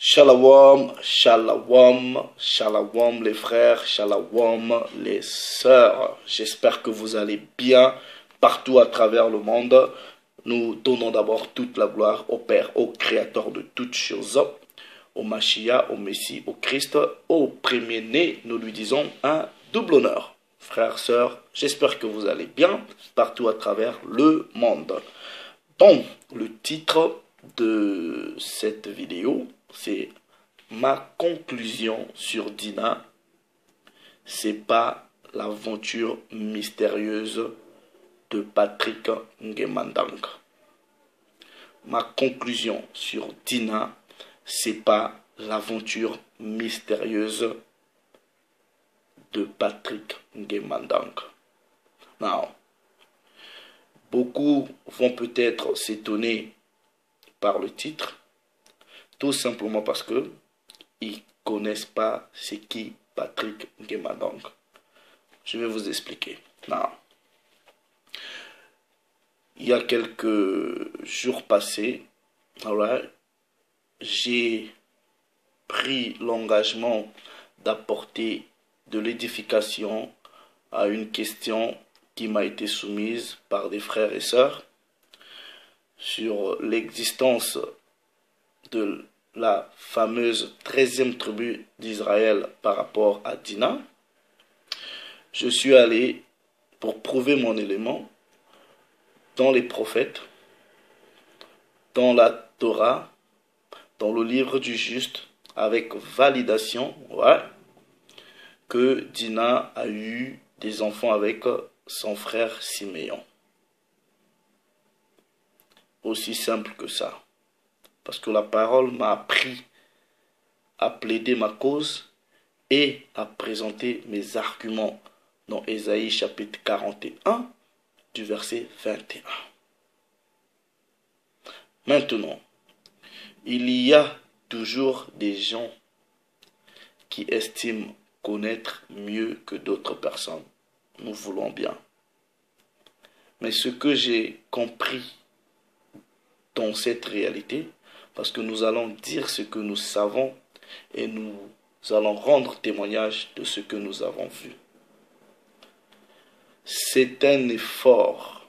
Shalom, shalom, shalom les frères, shalom les sœurs. J'espère que vous allez bien partout à travers le monde. Nous donnons d'abord toute la gloire au Père, au Créateur de toutes choses, au Mashiach, au Messie, au Christ, au premier-né. Nous lui disons un double honneur. Frères, sœurs, j'espère que vous allez bien partout à travers le monde. Bon, le titre de cette vidéo, c'est ma conclusion sur Dina. C'est pas l'aventure mystérieuse de Patrick Nguemandang. Ma conclusion sur Dina, c'est pas l'aventure mystérieuse de Patrick Nguemandang. Non. Beaucoup vont peut-être s'étonner par le titre, tout simplement parce que ils connaissent pas c'est qui Patrick Nguemandang. Je vais vous expliquer. Non. Il y a quelques jours passés, j'ai pris l'engagement d'apporter de l'édification à une question qui m'a été soumise par des frères et sœurs sur l'existence de la fameuse 13e tribu d'Israël par rapport à Dina. Je suis allé pour prouver mon élément dans les prophètes, dans la Torah, dans le livre du juste, avec validation, que Dina a eu des enfants avec son frère Siméon. Aussi simple que ça. Parce que la parole m'a appris à plaider ma cause et à présenter mes arguments dans Ésaïe chapitre 41 du verset 21. Maintenant, il y a toujours des gens qui estiment connaître mieux que d'autres personnes. Nous voulons bien. Mais ce que j'ai compris dans cette réalité, parce que nous allons dire ce que nous savons et nous allons rendre témoignage de ce que nous avons vu. C'est un effort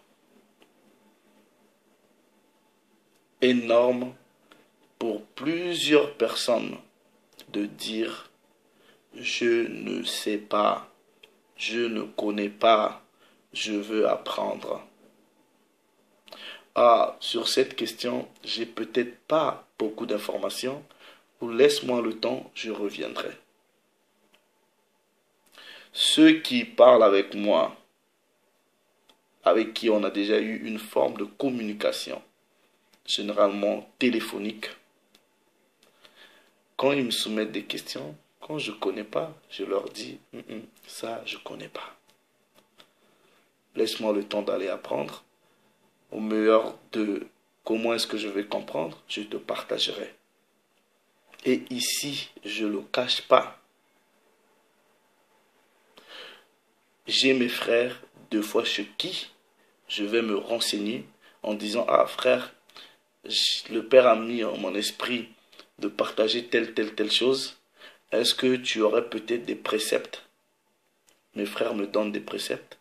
énorme pour plusieurs personnes de dire « je ne sais pas, je ne connais pas, je veux apprendre ». Ah, sur cette question, j'ai peut-être pas beaucoup d'informations, ou laisse-moi le temps, je reviendrai. Ceux qui parlent avec moi, avec qui on a déjà eu une forme de communication, généralement téléphonique, quand ils me soumettent des questions, quand je ne connais pas, je leur dis ça je ne connais pas. Laisse-moi le temps d'aller apprendre. Au meilleur de comment est-ce que je vais comprendre, je te partagerai. Et ici, je ne le cache pas. J'ai mes frères, deux fois chez qui je vais me renseigner en disant « Ah frère, le Père a mis en mon esprit de partager telle chose. Est-ce que tu aurais peut-être des préceptes ?» Mes frères me donnent des préceptes.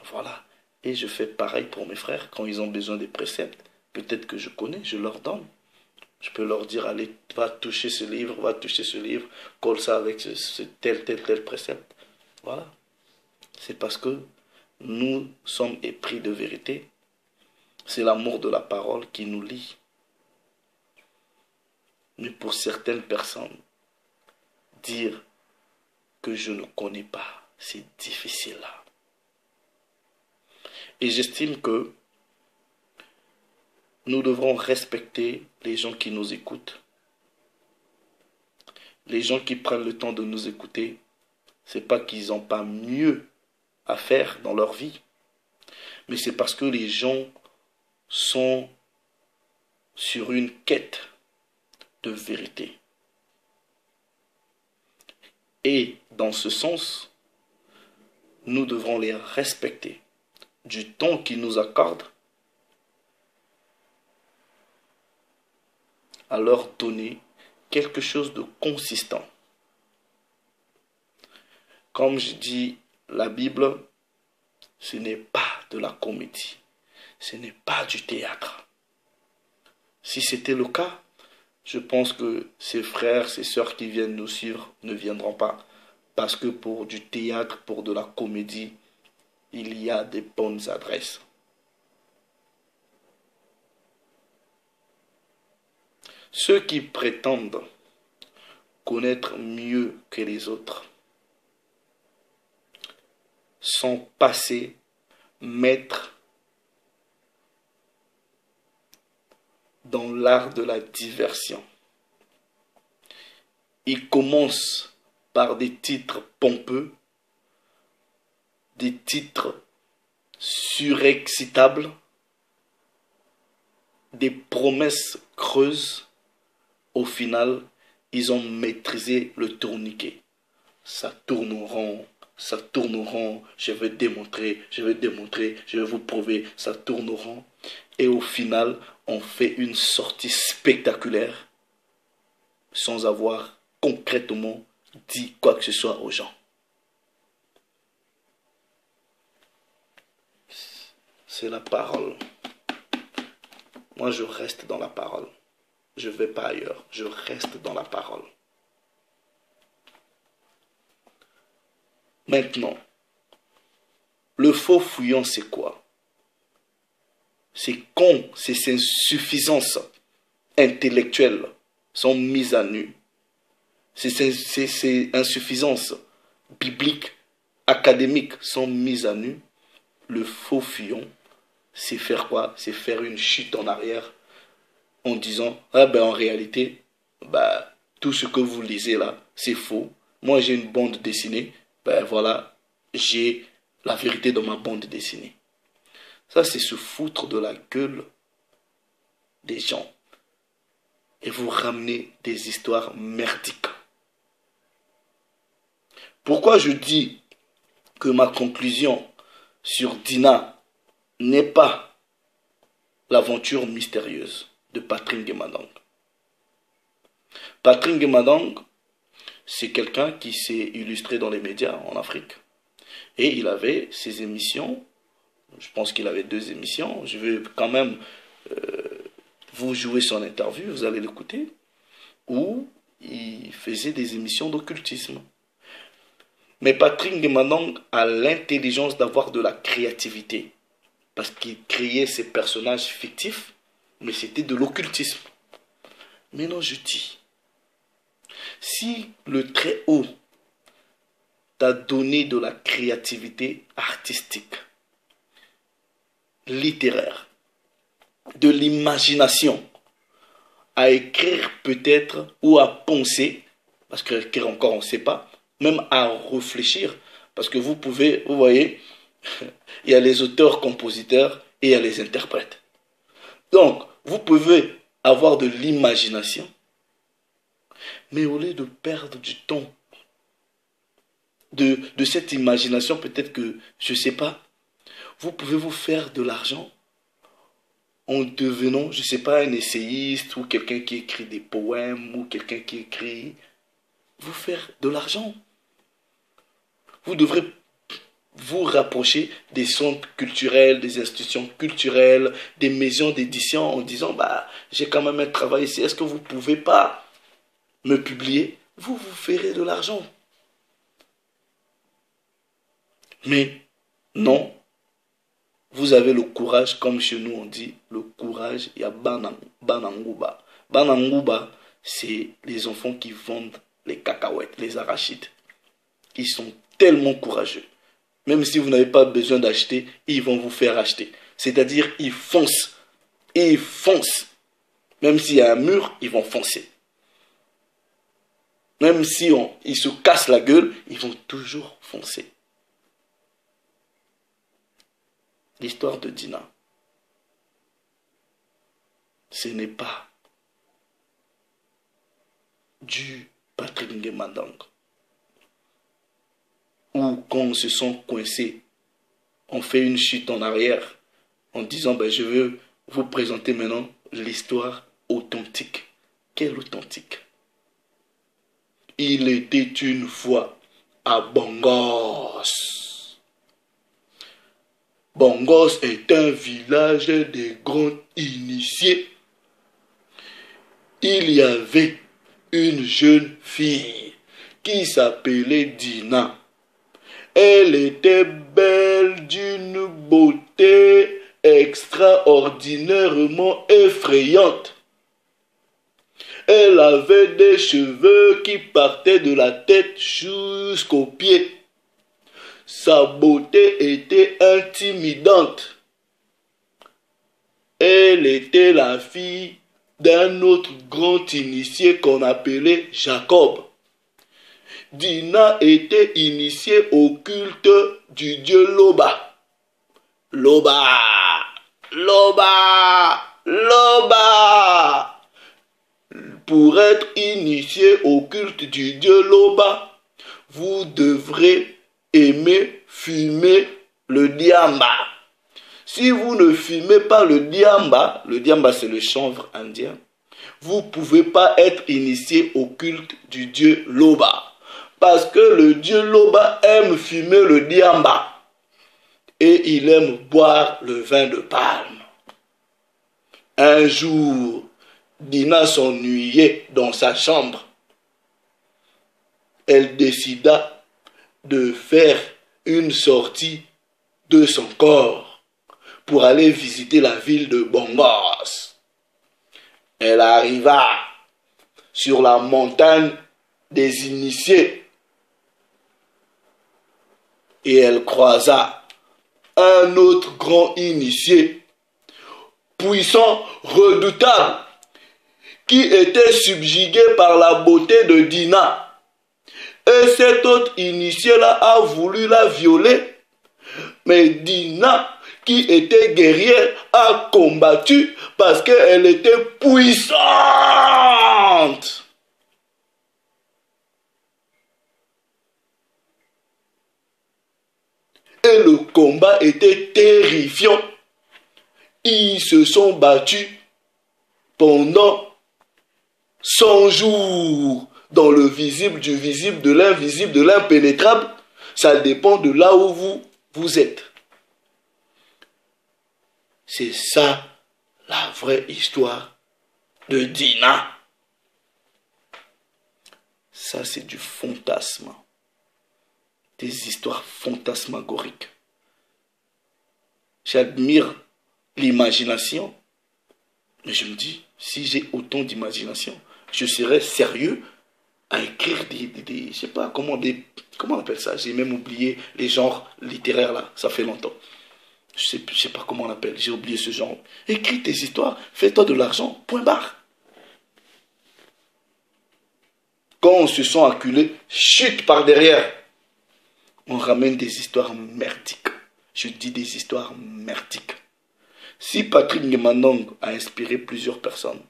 Voilà. Et je fais pareil pour mes frères. Quand ils ont besoin des préceptes, peut-être que je connais, je leur donne. Je peux leur dire, allez, va toucher ce livre, colle ça avec ce tel précepte. Voilà. C'est parce que nous sommes épris de vérité. C'est l'amour de la parole qui nous lie. Mais pour certaines personnes, dire que je ne connais pas, c'est difficile là. Et j'estime que nous devrons respecter les gens qui nous écoutent. Les gens qui prennent le temps de nous écouter, ce n'est pas qu'ils n'ont pas mieux à faire dans leur vie, mais c'est parce que les gens sont sur une quête de vérité. Et dans ce sens, nous devrons les respecter. Du temps qu'ils nous accordent, à leur donner quelque chose de consistant. Comme je dis, la Bible, ce n'est pas de la comédie. Ce n'est pas du théâtre. Si c'était le cas, je pense que ces frères, ces sœurs qui viennent nous suivre ne viendront pas. Parce que pour du théâtre, pour de la comédie, il y a des bonnes adresses. Ceux qui prétendent connaître mieux que les autres sont passés maîtres dans l'art de la diversion. Ils commencent par des titres pompeux, des titres surexcitables, des promesses creuses. Au final, ils ont maîtrisé le tourniquet. Ça tourne rond, je vais démontrer, je vais vous prouver, ça tourne rond. Et au final, on fait une sortie spectaculaire sans avoir concrètement dit quoi que ce soit aux gens. C'est la parole. Moi, je reste dans la parole. Je ne vais pas ailleurs. Je reste dans la parole. Maintenant, le faux fouillon, c'est quoi? C'est quand ces insuffisances intellectuelles sont mises à nu. Ces insuffisances bibliques, académiques sont mises à nu. Le faux fouillon, c'est faire quoi? C'est faire une chute en arrière en disant, ah ben en réalité, bah, tout ce que vous lisez là, c'est faux. Moi j'ai une bande dessinée, ben voilà, j'ai la vérité dans ma bande dessinée. Ça c'est se foutre de la gueule des gens. Et vous ramener des histoires merdiques. Pourquoi je dis que ma conclusion sur Dina n'est pas l'aventure mystérieuse de Patrick Ngemadang. Patrick Ngemadang, c'est quelqu'un qui s'est illustré dans les médias en Afrique. Et il avait ses émissions, je pense qu'il avait 2 émissions, je vais quand même vous jouer son interview, vous allez l'écouter, où il faisait des émissions d'occultisme. Mais Patrick Ngemadang a l'intelligence d'avoir de la créativité, parce qu'il créait ses personnages fictifs, mais c'était de l'occultisme. Maintenant, je dis, si le Très-Haut t'a donné de la créativité artistique, littéraire, de l'imagination, à écrire peut-être ou à penser, parce que écrire encore on ne sait pas, même à réfléchir, parce que vous pouvez, vous voyez, il y a les auteurs, compositeurs et il y a les interprètes. Donc, vous pouvez avoir de l'imagination, mais au lieu de perdre du temps de cette imagination, peut-être que, je ne sais pas, vous pouvez vous faire de l'argent en devenant, je ne sais pas, un essayiste ou quelqu'un qui écrit des poèmes ou quelqu'un qui écrit, vous faire de l'argent. Vous devrez vous rapprocher des centres culturels, des institutions culturelles, des maisons d'édition en disant, bah, j'ai quand même un travail ici, est-ce que vous ne pouvez pas me publier? Vous vous ferez de l'argent. Mais non, vous avez le courage, comme chez nous on dit, le courage, il y a Banangouba. Banangouba, c'est les enfants qui vendent les cacahuètes, les arachides. Ils sont tellement courageux. Même si vous n'avez pas besoin d'acheter, ils vont vous faire acheter. C'est-à-dire, ils foncent. Et ils foncent. Même s'il y a un mur, ils vont foncer. Même si ils se cassent la gueule, ils vont toujours foncer. L'histoire de Dina, ce n'est pas du Patrick Ngemadang. Ou quand on se sent coincé, on fait une chute en arrière en disant ben, je veux vous présenter maintenant l'histoire authentique. Quelle authentique? Il était une fois à Bongos. Bongos est un village des grands initiés. Il y avait une jeune fille qui s'appelait Dina. Elle était belle d'une beauté extraordinairement effrayante. Elle avait des cheveux qui partaient de la tête jusqu'aux pieds. Sa beauté était intimidante. Elle était la fille d'un autre grand initié qu'on appelait Jacob. Dina était initiée au culte du dieu Loba. Loba, Loba, Loba. Pour être initié au culte du dieu Loba, vous devrez aimer fumer le diamba. Si vous ne fumez pas le diamba c'est le chanvre indien, vous ne pouvez pas être initié au culte du dieu Loba. Parce que le dieu Loba aime fumer le diamba et il aime boire le vin de palme. Un jour, Dina s'ennuyait dans sa chambre. Elle décida de faire une sortie de son corps pour aller visiter la ville de Bongos. Elle arriva sur la montagne des initiés et elle croisa un autre grand initié, puissant, redoutable, qui était subjugué par la beauté de Dina. Et cet autre initié-là a voulu la violer. Mais Dina, qui était guerrière, a combattu parce qu'elle était puissante. Et le combat était terrifiant. Ils se sont battus pendant 100 jours dans le visible, du visible, de l'invisible, de l'impénétrable. Ça dépend de là où vous êtes. C'est ça la vraie histoire de Dina. Ça, c'est du fantasme. Des histoires fantasmagoriques. J'admire l'imagination. Mais je me dis, si j'ai autant d'imagination, je serais sérieux à écrire je sais pas, comment on appelle ça? J'ai même oublié les genres littéraires là, ça fait longtemps. Je sais pas comment on appelle, j'ai oublié ce genre. Écris tes histoires, fais-toi de l'argent, point barre. Quand on se sent acculé, chute par derrière. On ramène des histoires merdiques. Je dis des histoires merdiques. Si Patrick Ngemanong a inspiré plusieurs personnes,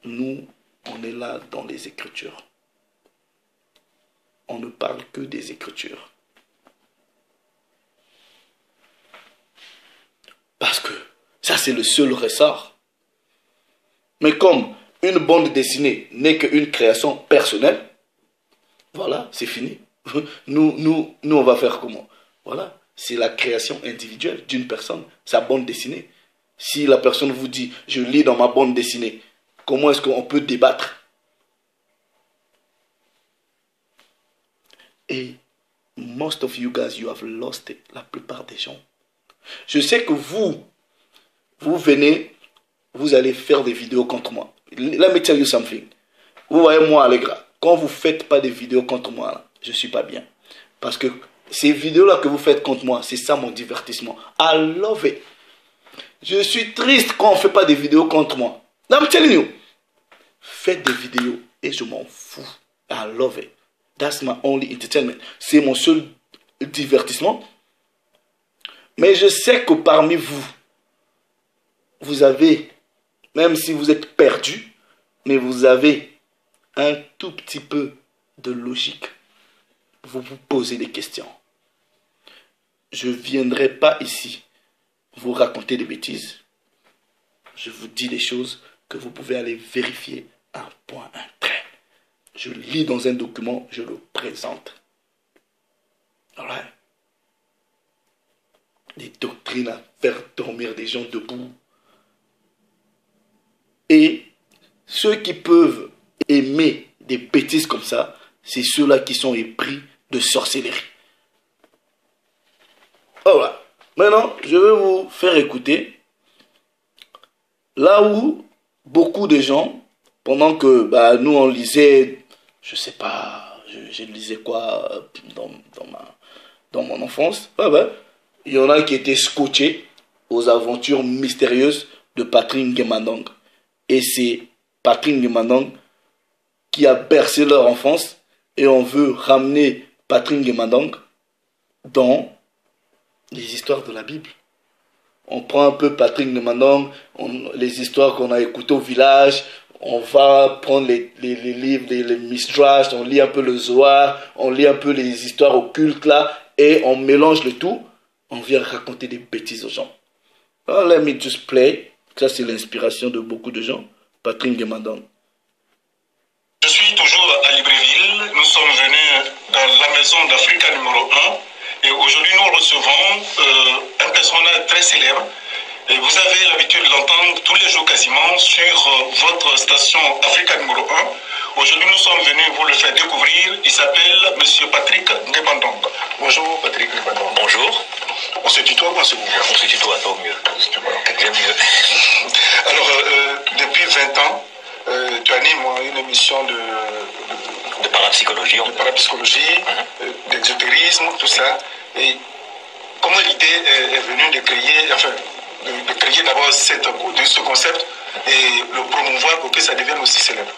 nous, on est là dans les Écritures. On ne parle que des Écritures. Parce que ça, c'est le seul ressort. Mais comme une bande dessinée n'est qu'une création personnelle, voilà, c'est fini. Nous, on va faire comment? Voilà, c'est la création individuelle d'une personne, sa bande dessinée. Si la personne vous dit, je lis dans ma bande dessinée, comment est-ce qu'on peut débattre? Et most of you guys, you have lost it. La plupart des gens. Je sais que vous venez, vous allez faire des vidéos contre moi. Let me tell you something. Vous voyez moi, les gars, quand vous ne faites pas des vidéos contre moi, là, je ne suis pas bien. Parce que ces vidéos-là que vous faites contre moi, c'est ça mon divertissement. I love it. Je suis triste quand on ne fait pas des vidéos contre moi. I'm telling you. Faites des vidéos et je m'en fous. I love it. That's my only entertainment. C'est mon seul divertissement. Mais je sais que parmi vous, vous avez, même si vous êtes perdu, mais vous avez un tout petit peu de logique. Vous vous posez des questions. Je ne viendrai pas ici vous raconter des bêtises. Je vous dis des choses que vous pouvez aller vérifier un point, un trait. je lis dans un document, je le présente. Voilà. Des doctrines à faire dormir des gens debout. Et ceux qui peuvent aimer des bêtises comme ça, c'est ceux-là qui sont épris de sorcellerie. Voilà. Maintenant, je vais vous faire écouter là où beaucoup de gens, pendant que nous on lisait, je sais pas, je lisais quoi dans mon enfance, il y en a qui étaient scotchés aux aventures mystérieuses de Patrick Nguemandong. Et c'est Patrick Nguemandong qui a bercé leur enfance, et on veut ramener Patrick Nguemandong dans les histoires de la Bible. On prend un peu Patrick Nguemandong, les histoires qu'on a écoutées au village, on va prendre les livres, les Midrash, on lit un peu le Zohar, on lit un peu les histoires occultes là, et on mélange le tout, on vient raconter des bêtises aux gens. Alors, let me just play. Ça, c'est l'inspiration de beaucoup de gens. Patrick Nguemandong. Je suis toujours à Libreville. Nous sommes venus dans la maison d'Africa numéro 1. Et aujourd'hui, nous recevons un personnage très célèbre. Et vous avez l'habitude de l'entendre tous les jours quasiment sur votre station Africa numéro 1. Aujourd'hui, nous sommes venus vous le faire découvrir. Il s'appelle M. Patrick Nguemandong. Bonjour Patrick Nguemandong. Bonjour. On se tutoie ou on se vous? On se tutoie, tant mieux. J'aime mieux. Alors, depuis 20 ans, tu animes une émission de parapsychologie. De parapsychologie, d'exotérisme, tout ça. Et comment l'idée est venue de créer, enfin, de créer d'abord ce concept et le promouvoir pour que ça devienne aussi célèbre?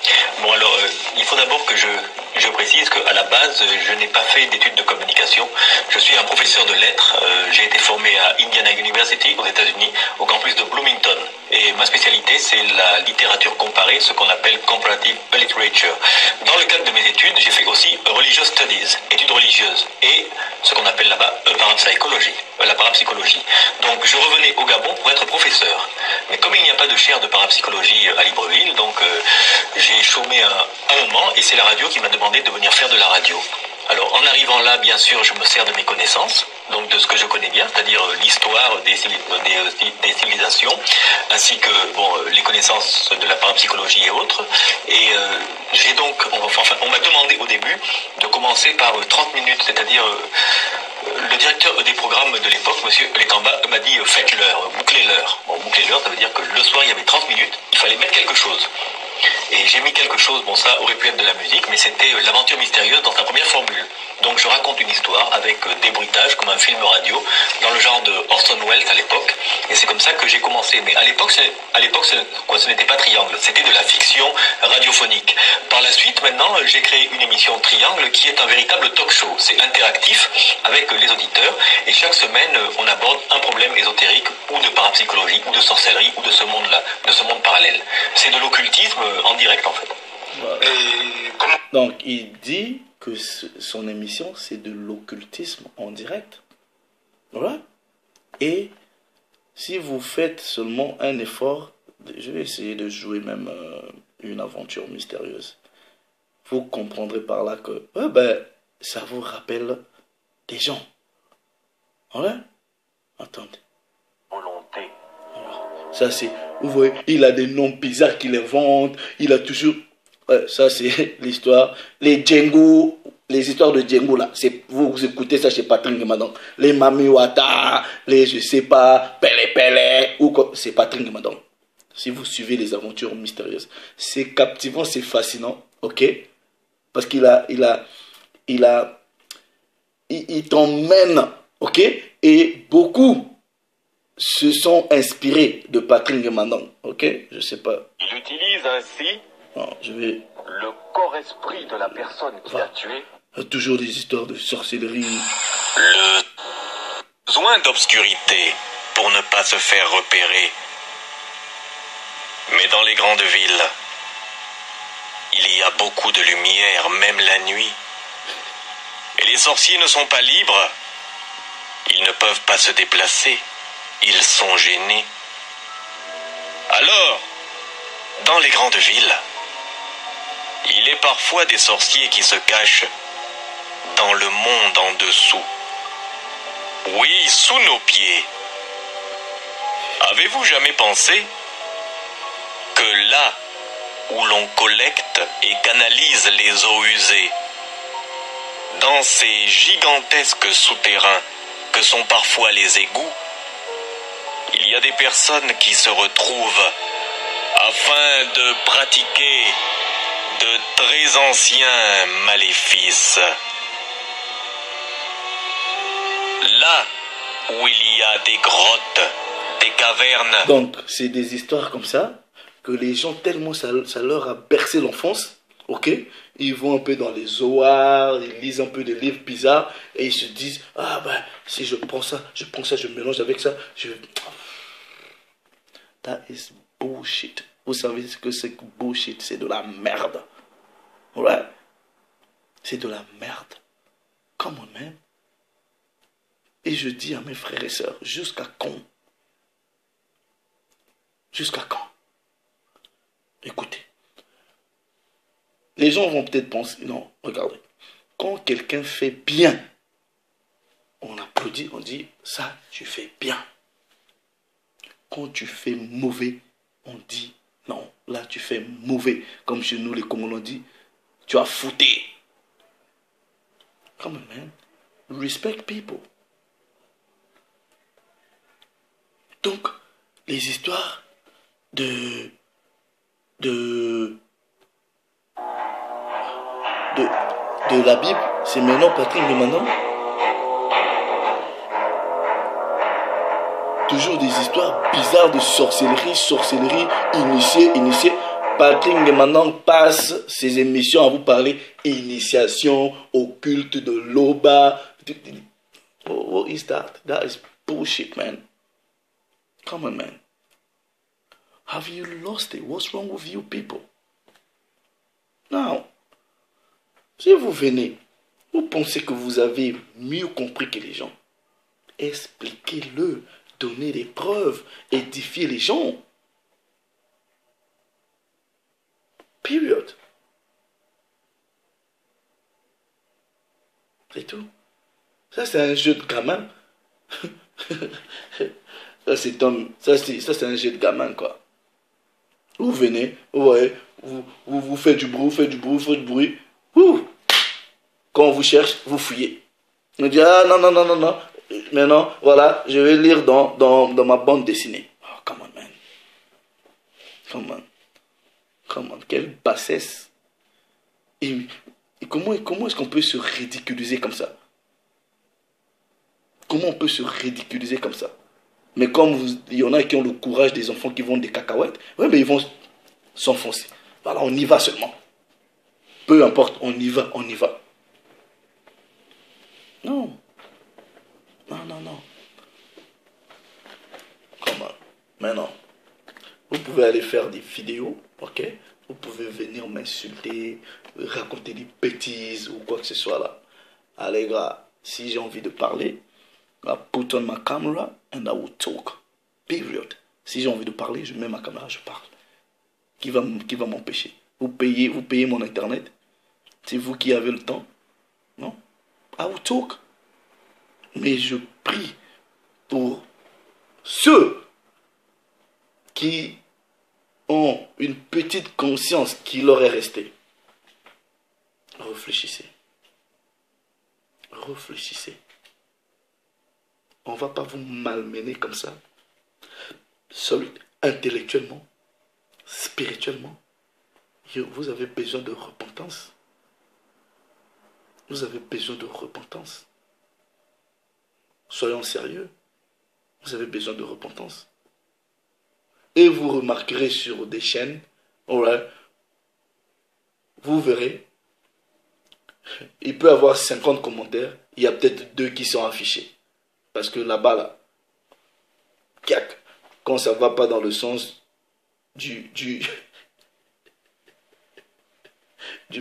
Bon, alors, il faut d'abord que je précise qu'à la base, je n'ai pas fait d'études de communication. Je suis un professeur de lettres. J'ai été formé à Indiana University aux États-Unis, au campus de Bloomington. Et ma spécialité, c'est la littérature comparée, ce qu'on appelle comparative literature. Dans le cadre de mes études, j'ai fait aussi religious studies, études religieuses, et ce qu'on appelle là-bas la parapsychologie. Donc, je revenais au Gabon pour être professeur. Mais comme il n'y a pas de chaire de parapsychologie à Libreville, donc j'ai chômé un moment, et c'est la radio qui m'a demandé de venir faire de la radio. Alors, en arrivant là, bien sûr, je me sers de mes connaissances, donc de ce que je connais bien, c'est-à-dire l'histoire des civilisations, ainsi que les connaissances de la parapsychologie et autres. Et j'ai donc, on m'a demandé au début de commencer par 30 minutes, c'est-à-dire le directeur des programmes de l'époque, M. Letamba, m'a dit faites l'heure, bouclez l'heure. Bon, boucler l'heure, ça veut dire que le soir, il y avait 30 minutes, il fallait mettre quelque chose. Et j'ai mis quelque chose, bon ça aurait pu être de la musique, mais c'était l'aventure mystérieuse dans sa première formule. Donc je raconte une histoire avec des bruitages comme un film radio, dans le genre de Orson Welles à l'époque. Et c'est comme ça que j'ai commencé. Mais à l'époque, ce n'était pas Triangle, c'était de la fiction radiophonique. Par la suite, maintenant, j'ai créé une émission Triangle qui est un véritable talk show. C'est interactif avec les auditeurs. Et chaque semaine, on aborde un problème ésotérique ou de parapsychologie ou de sorcellerie ou de ce monde-là, de ce monde parallèle. C'est de l'occultisme en direct en fait. Voilà. Donc il dit que son émission c'est de l'occultisme en direct. Voilà. Et si vous faites seulement un effort, je vais essayer de jouer même une aventure mystérieuse. Vous comprendrez par là que ça vous rappelle des gens. Voilà. Attendez. Volonté. Voilà. Ça c'est, vous voyez, il a des noms bizarres qu'il invente. Il a toujours... ça c'est l'histoire. Les Django, les histoires de Django là. Vous écoutez ça chez Patrick Nguemandong. Les Mamiwata, les je sais pas, Pele, ou quoi. C'est Patrick Nguemandong. Si vous suivez les aventures mystérieuses. C'est captivant, c'est fascinant. Ok? Parce qu'il t'emmène. Ok? Et beaucoup se sont inspirés de Patrick Nguemandong. Ok? Je sais pas. Il utilise ainsi le corps-esprit de la personne qui a tué. Toujours des histoires de sorcellerie. Le besoin d'obscurité pour ne pas se faire repérer. Mais dans les grandes villes, il y a beaucoup de lumière, même la nuit. Et les sorciers ne sont pas libres. Ils ne peuvent pas se déplacer. Ils sont gênés. Alors, dans les grandes villes, Il est parfois des sorciers qui se cachent dans le monde en dessous. Oui, sous nos pieds. Avez-vous jamais pensé que là où l'on collecte et canalise les eaux usées, dans ces gigantesques souterrains que sont parfois les égouts, il y a des personnes qui se retrouvent afin de pratiquer de très anciens maléfices. Là où il y a des grottes, des cavernes. Donc, c'est des histoires comme ça que les gens, tellement ça leur a bercé l'enfance, ok? Ils vont un peu dans les zoars, ils lisent un peu des livres bizarres et ils se disent, ah ben, si je prends ça, je mélange avec ça, That is bullshit. Vous savez ce que c'est que bullshit? C'est de la merde. Ouais? C'est de la merde. Come on, man. Et je dis à mes frères et sœurs, jusqu'à quand? Jusqu'à quand? Écoutez. Les gens vont peut-être penser, non, regardez. Quand quelqu'un fait bien, on applaudit, on dit, ça, tu fais bien. Quand tu fais mauvais, on dit, non, là, tu fais mauvais. Comme chez nous, les Congolais on dit, tu as fouté. Come on, man. Respect people. Donc, les histoires de la Bible, c'est maintenant, Patrick, mais maintenant, toujours des histoires bizarres de sorcellerie, initié. Patrick, mais maintenant, passe ses émissions à vous parler initiation, occulte de l'Oba. What is that? That is bullshit, man. Come on, man. Have you lost it? What's wrong with you people? Now, si vous venez, vous pensez que vous avez mieux compris que les gens, expliquez-le, donnez des preuves, édifiez les gens. Period. C'est tout. Ça, c'est un jeu de gamin. Ça, c'est un jeu de gamin, quoi. Vous venez, ouais, vous faites du bruit, Ouh. Quand on vous cherche, vous fouillez. On dit, ah non. Maintenant, voilà, je vais lire dans ma bande dessinée. Oh, come on, man. Come on. Quelle bassesse. Et comment est-ce qu'on peut se ridiculiser comme ça? Comment on peut se ridiculiser comme ça? Mais comme il y en a qui ont le courage des enfants qui vendent des cacahuètes, ouais, mais ils vont s'enfoncer. Voilà, on y va seulement. Peu importe, on y va. Non. Comment? Maintenant, vous pouvez aller faire des vidéos, ok? Vous pouvez venir m'insulter, raconter des bêtises ou quoi que ce soit là. Allez, gars, si j'ai envie de parler, I put on my camera and I will talk. Period. Si j'ai envie de parler, je mets ma caméra, je parle. Qui va m'empêcher? Vous payez mon internet. C'est vous qui avez le temps. Non? I will talk. Mais je prie pour ceux qui ont une petite conscience qui leur est restée. Réfléchissez. On ne va pas vous malmener comme ça. Seul intellectuellement, spirituellement. Vous avez besoin de repentance. Soyons sérieux. Vous avez besoin de repentance. Et vous remarquerez sur des chaînes, ouais, vous verrez, il peut y avoir 50 commentaires, il y a peut-être 2 qui sont affichés. Parce que là-bas, là, quand ça ne va pas dans le sens du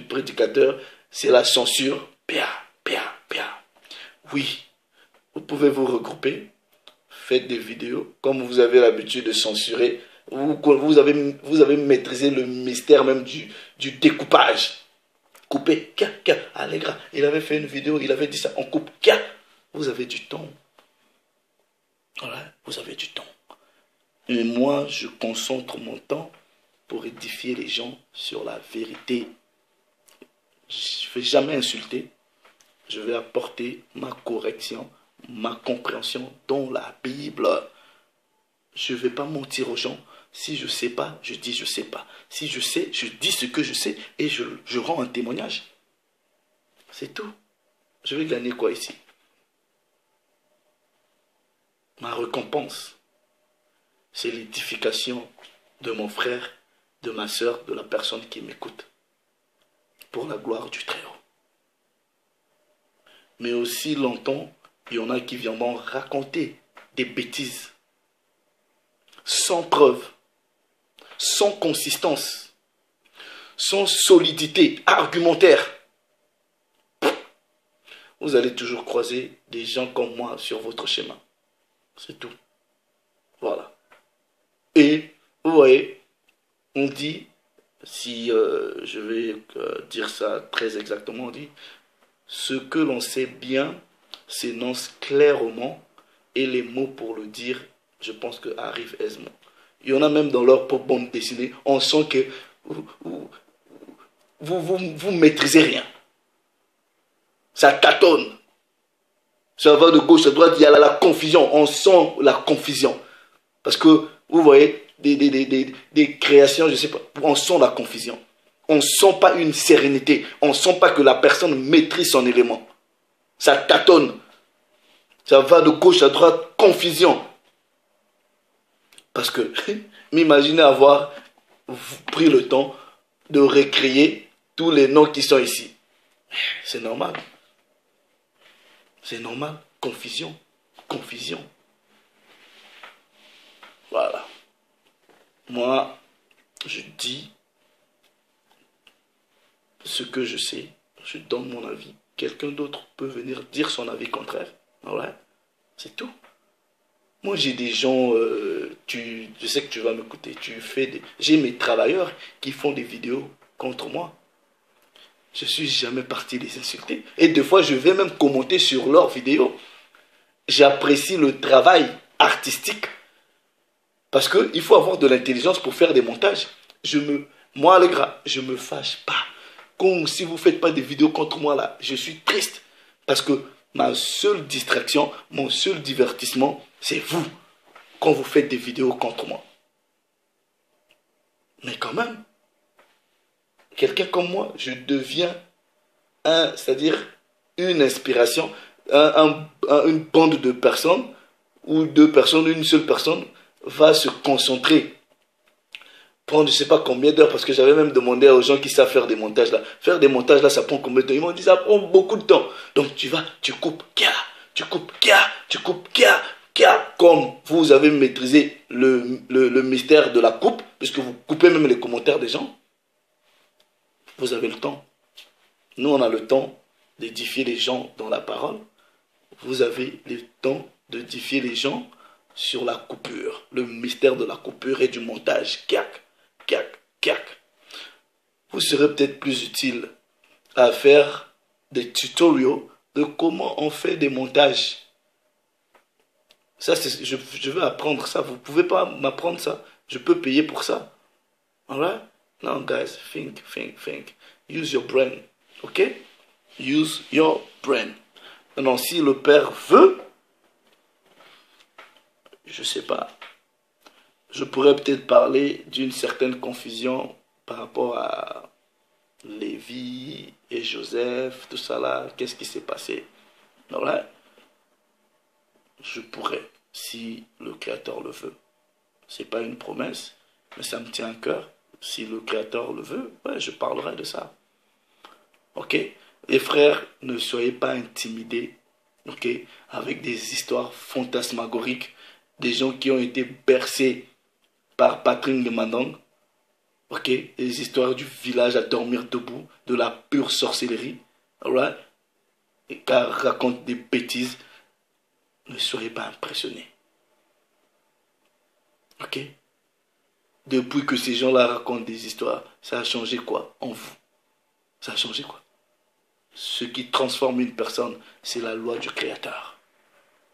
prédicateur, c'est la censure. Oui, vous pouvez vous regrouper, faites des vidéos, comme vous avez l'habitude de censurer, Vous avez maîtrisé le mystère même du découpage. Couper, Allegra. Il avait fait une vidéo, il avait dit ça, on coupe, vous avez du temps. Voilà, vous avez du temps. Et moi, je concentre mon temps pour édifier les gens sur la vérité. Je ne vais jamais insulter. Je vais apporter ma correction, ma compréhension dans la Bible. Je ne vais pas mentir aux gens. Si je ne sais pas, je dis je ne sais pas. Si je sais, je dis ce que je sais et je rends un témoignage. C'est tout. Je vais gagner quoi ici? Ma récompense, c'est l'édification de mon frère, de ma soeur, de la personne qui m'écoute. Pour la gloire du Très-Haut. Mais aussi longtemps, il y en a qui viendront raconter des bêtises. Sans preuve, sans consistance, sans solidité argumentaire. Vous allez toujours croiser des gens comme moi sur votre chemin. C'est tout. Voilà. Et, vous voyez, on dit, si je vais dire ça très exactement, on dit, ce que l'on sait bien s'énonce clairement et les mots pour le dire, je pense que arrivent aisément. Il y en a même dans leur propre bande dessinée, on sent que vous maîtrisez rien. Ça tâtonne. Ça va de gauche à droite, il y a la confusion. On sent la confusion. Parce que, vous voyez, des créations, je ne sais pas, on sent la confusion. On ne sent pas une sérénité. On ne sent pas que la personne maîtrise son élément. Ça tâtonne. Ça va de gauche à droite, confusion. Parce que, m'imaginez avoir pris le temps de recréer tous les noms qui sont ici. C'est normal. C'est normal. Confusion. Confusion. Voilà. Moi, je dis ce que je sais. Je donne mon avis. Quelqu'un d'autre peut venir dire son avis contraire. Voilà. C'est tout. Moi, j'ai des gens, je sais que tu vas m'écouter. J'ai mes travailleurs qui font des vidéos contre moi. Je ne suis jamais parti les insulter. Et des fois, je vais même commenter sur leurs vidéos. J'apprécie le travail artistique. Parce qu'il faut avoir de l'intelligence pour faire des montages. Moi, les gars, je ne me fâche pas. Si vous ne faites pas des vidéos contre moi, là, je suis triste. Parce que ma seule distraction, mon seul divertissement, c'est vous. Quand vous faites des vidéos contre moi. Mais quand même, quelqu'un comme moi, je deviens c'est-à-dire une inspiration, une bande de personnes, ou deux personnes, une seule personne, va se concentrer. Prendre je ne sais pas combien d'heures, parce que j'avais même demandé aux gens qui savent faire des montages là. Faire des montages là, ça prend combien de temps? Ils m'ont dit ça prend beaucoup de temps. Donc tu vas, tu coupes, tu coupes, tu coupes, comme vous avez maîtrisé le mystère de la coupe, puisque vous coupez même les commentaires des gens. Vous avez le temps. Nous, on a le temps d'édifier les gens dans la parole. Vous avez le temps d'édifier les gens sur la coupure, le mystère de la coupure et du montage. Vous serez peut-être plus utile à faire des tutoriels de comment on fait des montages. Ça, je veux apprendre ça. Vous ne pouvez pas m'apprendre ça. Je peux payer pour ça. Alright? Now, guys, think. Use your brain. Ok? Use your brain. Maintenant, si le Père veut, je ne sais pas, je pourrais peut-être parler d'une certaine confusion par rapport à Lévi et Joseph, tout ça là, qu'est-ce qui s'est passé. Alright? Je pourrais, si le Créateur le veut. Ce n'est pas une promesse, mais ça me tient à cœur. Si le Créateur le veut, ouais, je parlerai de ça. Ok? Les frères, ne soyez pas intimidés, ok, avec des histoires fantasmagoriques, des gens qui ont été bercés par Patrick de Mandang, ok, les histoires du village à dormir debout, de la pure sorcellerie, alright, et car racontent des bêtises. Ne soyez pas impressionnés. Ok? Depuis que ces gens-là racontent des histoires, ça a changé quoi en vous? Ça a changé quoi? Ce qui transforme une personne, c'est la loi du Créateur.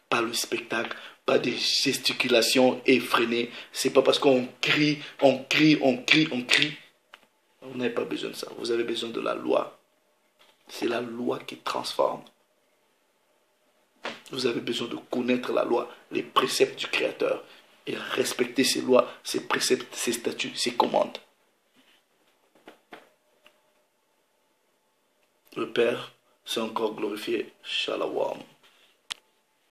Pas le spectacle, pas des gesticulations effrénées. C'est pas parce qu'on crie, on crie, on crie, on crie. Vous n'avez pas besoin de ça. Vous avez besoin de la loi. C'est la loi qui transforme. Vous avez besoin de connaître la loi, les préceptes du Créateur. Et respecter ces lois, ces préceptes, ces statuts, ces commandes. Le Père s'est encore glorifié. Shalom.